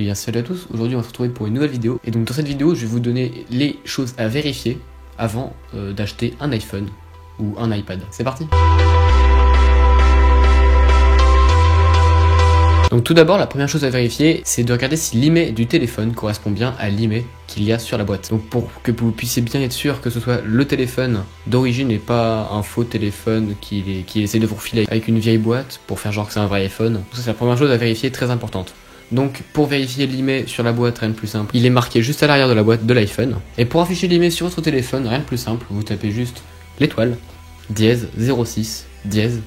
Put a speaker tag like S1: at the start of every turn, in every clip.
S1: Et bien salut à tous, aujourd'hui on va se retrouver pour une nouvelle vidéo. Et donc dans cette vidéo je vais vous donner les choses à vérifier avant d'acheter un iPhone ou un iPad. C'est parti. Donc tout d'abord, la première chose à vérifier, c'est de regarder si l'email du téléphone correspond bien à l'email qu'il y a sur la boîte. Donc pour que vous puissiez bien être sûr que ce soit le téléphone d'origine et pas un faux téléphone qui essaie de vous refiler avec une vieille boîte pour faire genre que c'est un vrai iPhone. Donc ça c'est la première chose à vérifier, très importante. Donc pour vérifier l'email sur la boîte, rien de plus simple, il est marqué juste à l'arrière de la boîte de l'iPhone. Et pour afficher l'email sur votre téléphone, rien de plus simple, vous tapez juste l'étoile, dièse 06, dièse,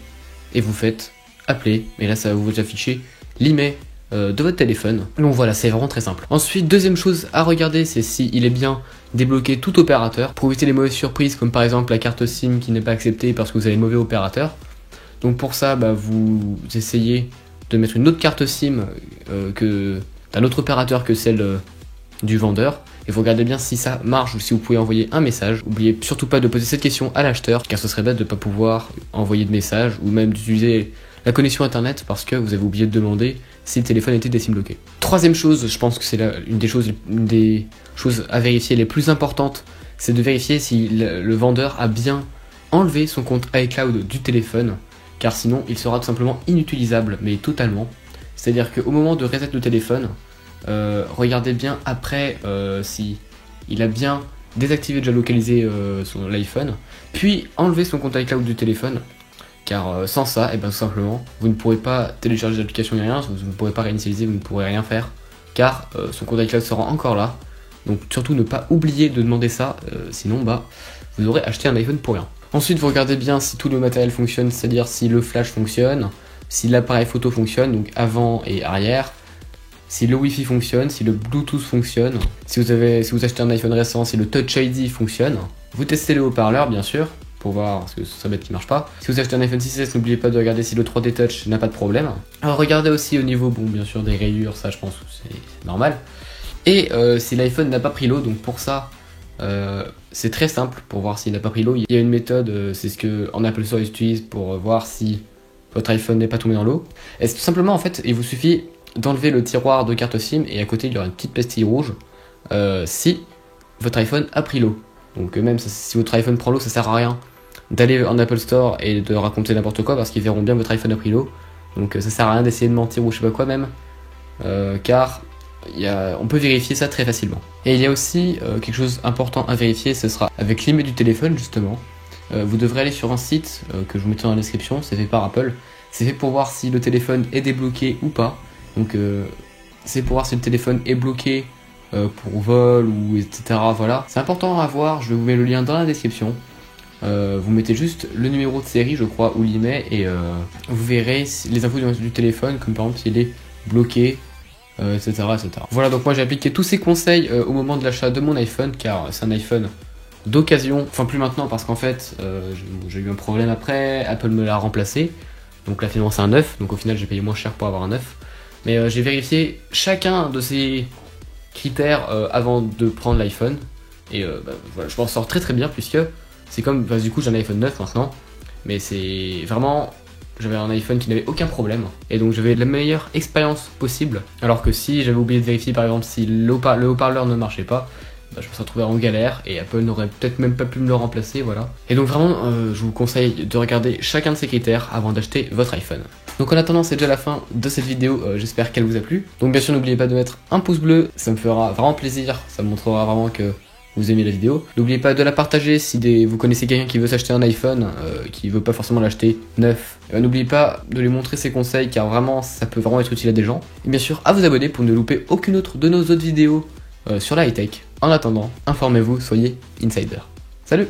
S1: et vous faites appeler, et là ça va vous afficher l'email de votre téléphone. Donc voilà, c'est vraiment très simple. Ensuite, deuxième chose à regarder, c'est s'il est bien débloqué tout opérateur, pour éviter les mauvaises surprises, comme par exemple la carte SIM qui n'est pas acceptée parce que vous avez mauvais opérateur. Donc pour ça, vous essayez de mettre une autre carte SIM d'un autre opérateur que celle du vendeur, et vous regardez bien si ça marche ou si vous pouvez envoyer un message. N'oubliez surtout pas de poser cette question à l'acheteur, car ce serait bête de ne pas pouvoir envoyer de message ou même d'utiliser la connexion internet parce que vous avez oublié de demander si le téléphone était des SIM bloqués. Troisième chose, je pense que c'est une des choses à vérifier les plus importantes, c'est de vérifier si le vendeur a bien enlevé son compte iCloud du téléphone, car sinon il sera tout simplement inutilisable, mais totalement. C'est-à-dire qu'au moment de reset le téléphone, regardez bien après si il a bien désactivé, déjà localisé l'iPhone, puis enlever son compte iCloud du téléphone, car sans ça, tout simplement, vous ne pourrez pas télécharger l'application ni rien, vous ne pourrez pas réinitialiser, vous ne pourrez rien faire, car son compte iCloud sera encore là. Donc surtout ne pas oublier de demander ça, sinon vous aurez acheté un iPhone pour rien. Ensuite, vous regardez bien si tout le matériel fonctionne, c'est-à-dire si le flash fonctionne, si l'appareil photo fonctionne, donc avant et arrière, si le Wi-Fi fonctionne, si le Bluetooth fonctionne, si vous achetez un iPhone récent, si le Touch ID fonctionne. Vous testez le haut-parleur, bien sûr, pour voir, parce que ça bête qui marche pas. Si vous achetez un iPhone 6S, n'oubliez pas de regarder si le 3D Touch n'a pas de problème. Alors regardez aussi au niveau, bien sûr, des rayures, ça je pense que c'est normal. Et si l'iPhone n'a pas pris l'eau, donc pour ça, c'est très simple pour voir s'il n'a pas pris l'eau. Il y a une méthode, c'est ce que en Apple Store ils utilisent pour voir si votre iPhone n'est pas tombé dans l'eau. Et tout simplement, en fait, il vous suffit d'enlever le tiroir de carte SIM et à côté il y aura une petite pastille rouge si votre iPhone a pris l'eau. Donc même si votre iPhone prend l'eau, ça sert à rien d'aller en Apple Store et de raconter n'importe quoi parce qu'ils verront bien votre iPhone a pris l'eau. Donc ça sert à rien d'essayer de mentir ou je sais pas quoi même, car on peut vérifier ça très facilement. Et il y a aussi quelque chose d'important à vérifier, ce sera avec l'email du téléphone justement. Vous devrez aller sur un site que je vous mettrai dans la description, c'est fait par Apple. C'est fait pour voir si le téléphone est débloqué ou pas. Donc c'est pour voir si le téléphone est bloqué pour vol ou etc. Voilà, c'est important à voir, je vous mets le lien dans la description. Vous mettez juste le numéro de série je crois ou l'email et vous verrez les infos du téléphone, comme par exemple s'il est bloqué, etc. Voilà, donc moi j'ai appliqué tous ces conseils au moment de l'achat de mon iPhone, car c'est un iPhone d'occasion, enfin plus maintenant parce qu'en fait j'ai eu un problème après, Apple me l'a remplacé, donc là finalement c'est un neuf, donc au final j'ai payé moins cher pour avoir un neuf. Mais j'ai vérifié chacun de ces critères avant de prendre l'iPhone. Et voilà, je m'en sors très très bien puisque c'est comme, du coup j'ai un iPhone 9 maintenant. Mais c'est vraiment, j'avais un iPhone qui n'avait aucun problème. Et donc j'avais la meilleure expérience possible. Alors que si j'avais oublié de vérifier par exemple si le haut-parleur ne marchait pas, je me serais retrouvé en galère et Apple n'aurait peut-être même pas pu me le remplacer, voilà. Et donc vraiment, je vous conseille de regarder chacun de ces critères avant d'acheter votre iPhone. Donc en attendant, c'est déjà la fin de cette vidéo, j'espère qu'elle vous a plu. Donc bien sûr, n'oubliez pas de mettre un pouce bleu, ça me fera vraiment plaisir, ça montrera vraiment que vous aimez la vidéo. N'oubliez pas de la partager si vous connaissez quelqu'un qui veut s'acheter un iPhone, qui veut pas forcément l'acheter neuf. N'oubliez pas de lui montrer ses conseils, car vraiment, ça peut vraiment être utile à des gens. Et bien sûr, à vous abonner pour ne louper aucune autre de nos autres vidéos sur la high-tech. En attendant, informez-vous, soyez insider. Salut!